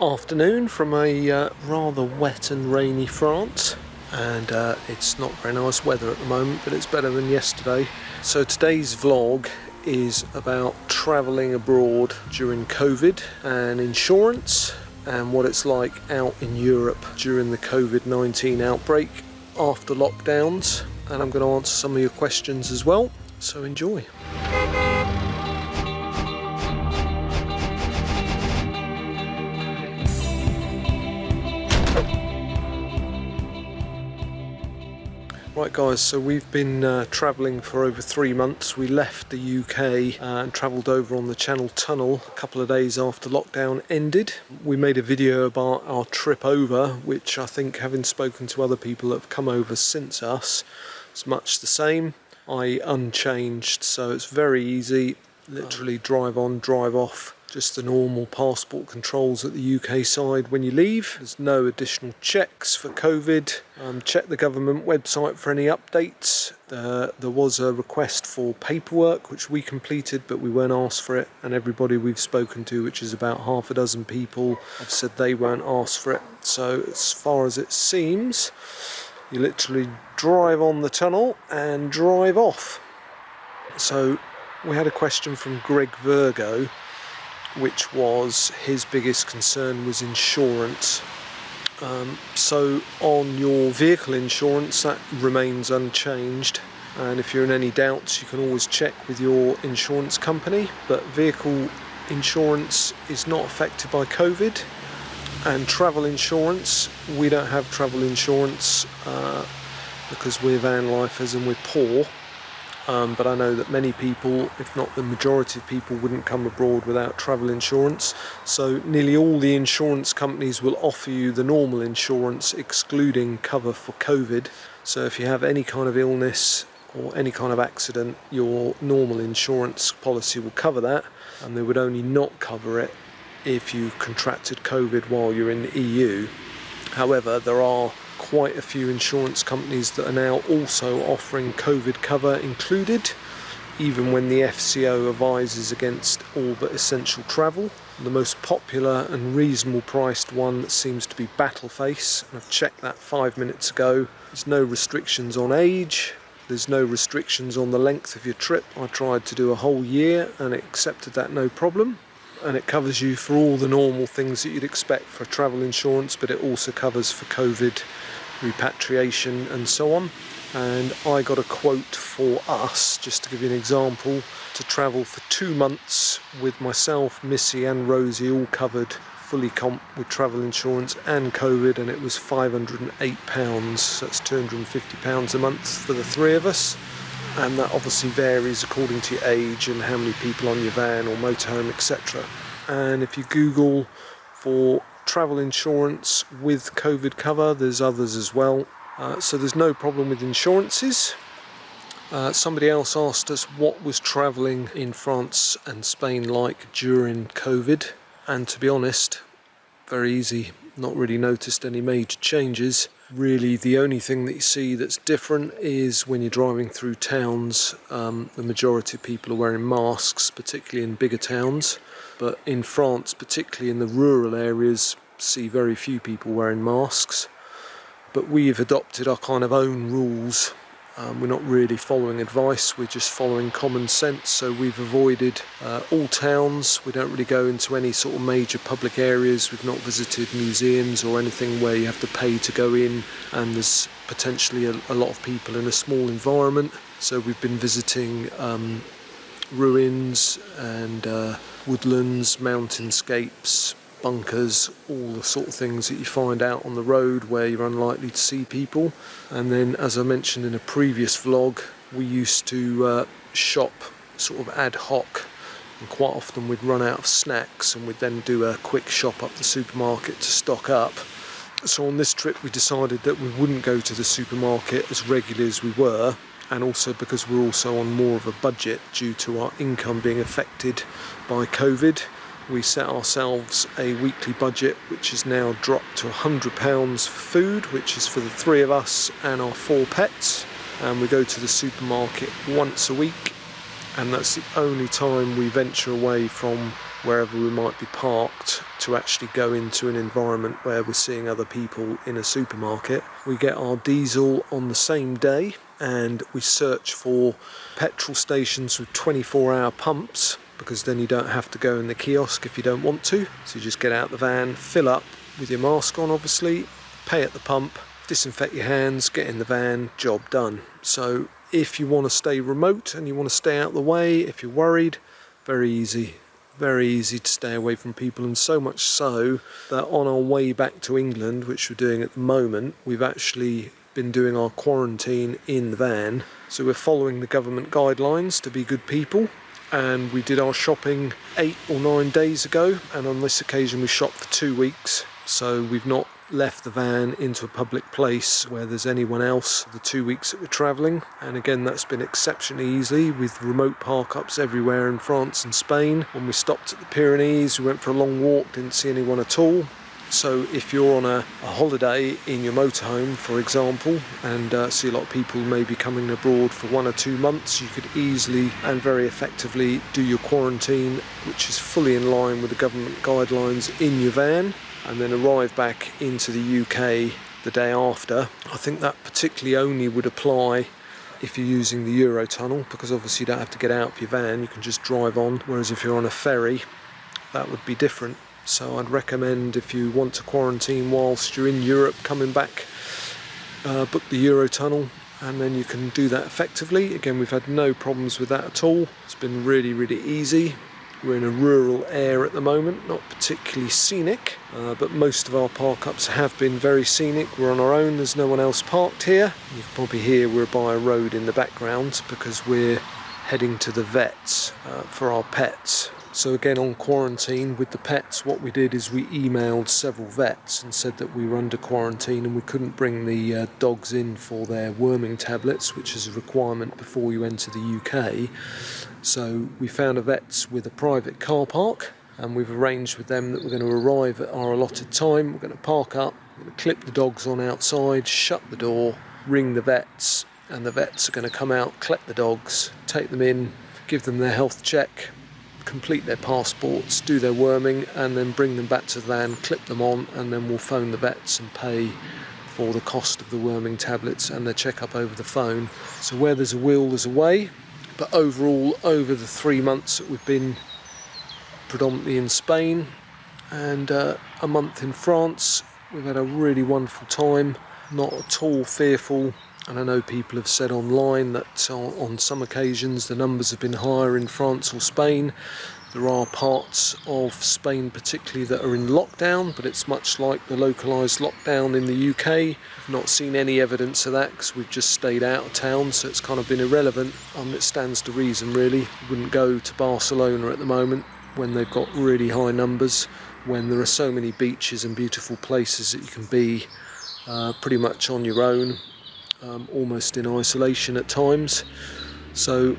afternoon from a rather wet and rainy France, and it's not very nice weather at the moment, but it's better than yesterday. So today's vlog is about travelling abroad during COVID and insurance and what it's like out in Europe during the COVID-19 outbreak after lockdowns, and I'm going to answer some of your questions as well, so enjoy. Right guys, so we've been travelling for over 3 months. We left the UK and travelled over on the Channel Tunnel a couple of days after lockdown ended. We made a video about our trip over, which I think, having spoken to other people that have come over since us, it's much the same, i.e. unchanged. So it's very easy, literally drive on, drive off. Just the normal passport controls at the UK side when you leave. There's no additional checks for COVID. Check the government website for any updates. There was a request for paperwork which we completed, but we weren't asked for it, and everybody we've spoken to, which is about half a dozen people, have said they weren't asked for it. So as far as it seems, you literally drive on the tunnel and drive off. So we had a question from Greg Virgo, which was his biggest concern was insurance. So on your vehicle insurance, that remains unchanged, and if you're in any doubts you can always check with your insurance company. But vehicle insurance is not affected by COVID, and travel insurance, we don't have travel insurance because we're Vanlifers and we're poor. But I know that many people, if not the majority of people, wouldn't come abroad without travel insurance. So nearly all the insurance companies will offer you the normal insurance, excluding cover for COVID. So if you have any kind of illness or any kind of accident, your normal insurance policy will cover that, and they would only not cover it if you contracted COVID while you're in the EU. However, there are quite a few insurance companies that are now also offering COVID cover included, even when the FCO advises against all but essential travel. The most popular and reasonable priced one that seems to be Battleface, and I've checked that 5 minutes ago. There's no restrictions on age, there's no restrictions on the length of your trip. I tried to do a whole year and it accepted that no problem. And it covers you for all the normal things that you'd expect for travel insurance, but it also covers for COVID, repatriation and so on. And I got a quote for us, just to give you an example, to travel for 2 months with myself, Missy and Rosie all covered, fully comp with travel insurance and COVID, and it was £508, so that's £250 a month for the three of us. And that obviously varies according to your age and how many people on your van or motorhome, etc. And if you Google for travel insurance with COVID cover, there's others as well. So there's no problem with insurances. Somebody else asked us what was travelling in France and Spain like during COVID, and to be honest, very easy. Not really noticed any major changes. Really, the only thing that you see that's different is when you're driving through towns, the majority of people are wearing masks, particularly in bigger towns. But in France, particularly in the rural areas, see very few people wearing masks. But we've adopted our kind of own rules. We're not really following advice, we're just following common sense. So we've avoided all towns. We don't really go into any sort of major public areas. We've not visited museums or anything where you have to pay to go in, and there's potentially a lot of people in a small environment. So we've been visiting ruins and woodlands, mountainscapes, bunkers, all the sort of things that you find out on the road where you're unlikely to see people. And then, as I mentioned in a previous vlog, we used to shop sort of ad hoc, and quite often we'd run out of snacks and we'd then do a quick shop up the supermarket to stock up. So on this trip we decided that we wouldn't go to the supermarket as regularly as we were, and also because we're also on more of a budget due to our income being affected by COVID. We set ourselves a weekly budget which is now dropped to £100 for food, which is for the three of us and our 4 pets, and we go to the supermarket once a week, and that's the only time we venture away from wherever we might be parked to actually go into an environment where we're seeing other people in a supermarket. We get our diesel on the same day, and we search for petrol stations with 24-hour pumps, because then you don't have to go in the kiosk if you don't want to. So you just get out the van, fill up with your mask on obviously, pay at the pump, disinfect your hands, get in the van, job done. So if you want to stay remote and you want to stay out of the way, if you're worried, very easy to stay away from people. And so much so that on our way back to England, which we're doing at the moment, we've actually been doing our quarantine in the van. So we're following the government guidelines to be good people, and we did our shopping 8 or 9 days ago, and on this occasion we shopped for 2 weeks. So we've not left the van into a public place where there's anyone else the 2 weeks that we're travelling. And again, that's been exceptionally easy with remote park-ups everywhere in France and Spain. When we stopped at the Pyrenees, we went for a long walk, didn't see anyone at all. So if you're on a holiday in your motorhome, for example, and see a lot of people maybe coming abroad for 1 or 2 months, you could easily and very effectively do your quarantine, which is fully in line with the government guidelines, in your van, and then arrive back into the UK the day after. I think that particularly only would apply if you're using the Eurotunnel, because obviously you don't have to get out of your van, you can just drive on, whereas if you're on a ferry, that would be different. So I'd recommend, if you want to quarantine whilst you're in Europe coming back, book the Eurotunnel, and then you can do that effectively. Again, we've had no problems with that at all. It's been really, really easy. We're in a rural area at the moment, not particularly scenic, but most of our park-ups have been very scenic. We're on our own, there's no one else parked here. You can probably hear we're by a road in the background because we're heading to the vets for our pets. So again, on quarantine with the pets, what we did is we emailed several vets and said that we were under quarantine and we couldn't bring the dogs in for their worming tablets, which is a requirement before you enter the UK. So we found a vet's with a private car park, and we've arranged with them that we're going to arrive at our allotted time. We're going to park up, we're going to clip the dogs on outside, shut the door, ring the vets, and the vets are going to come out, collect the dogs, take them in, give them their health check, complete their passports, do their worming, and then bring them back to the van, clip them on, and then we'll phone the vets and pay for the cost of the worming tablets and their checkup over the phone. So where there's a will, there's a way. But overall, over the 3 months that we've been predominantly in Spain and a month in France, we've had a really wonderful time, not at all fearful. And I know people have said online that on some occasions the numbers have been higher in France or Spain. There are parts of Spain particularly that are in lockdown, but it's much like the localised lockdown in the UK. I've not seen any evidence of that because we've just stayed out of town, so it's kind of been irrelevant. It stands to reason really. We wouldn't go to Barcelona at the moment when they've got really high numbers, when there are so many beaches and beautiful places that you can be pretty much on your own. Almost in isolation at times. So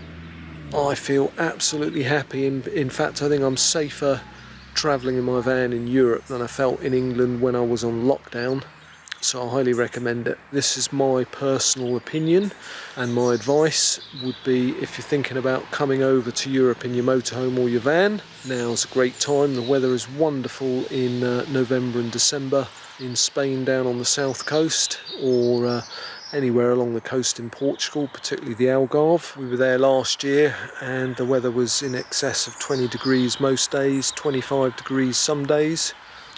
I feel absolutely happy. In fact, I think I'm safer travelling in my van in Europe than I felt in England when I was on lockdown. So I highly recommend it. This is my personal opinion, and my advice would be, if you're thinking about coming over to Europe in your motorhome or your van, now's a great time. The weather is wonderful in November and December in Spain down on the south coast, or anywhere along the coast in Portugal, particularly the Algarve. We were there last year and the weather was in excess of 20 degrees most days, 25 degrees some days.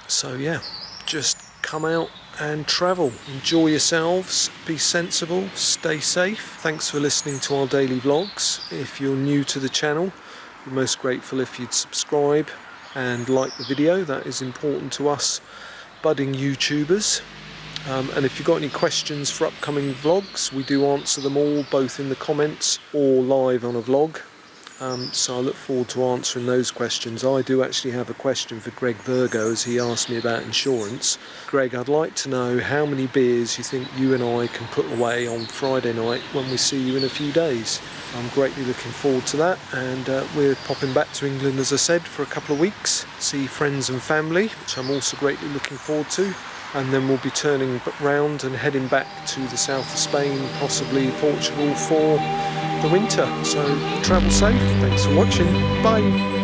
So yeah, just come out and travel. Enjoy yourselves, be sensible, stay safe. Thanks for listening to our daily vlogs. If you're new to the channel, we're most grateful if you'd subscribe and like the video. That is important to us budding YouTubers. And if you've got any questions for upcoming vlogs, we do answer them all, both in the comments or live on a vlog. So I look forward to answering those questions. I do actually have a question for Greg Virgo, as he asked me about insurance. Greg, I'd like to know how many beers you think you and I can put away on Friday night when we see you in a few days. I'm greatly looking forward to that, and we're popping back to England, as I said, for a couple of weeks, see friends and family, which I'm also greatly looking forward to. And then we'll be turning round and heading back to the south of Spain, possibly Portugal, for the winter. So travel safe. Thanks for watching. Bye.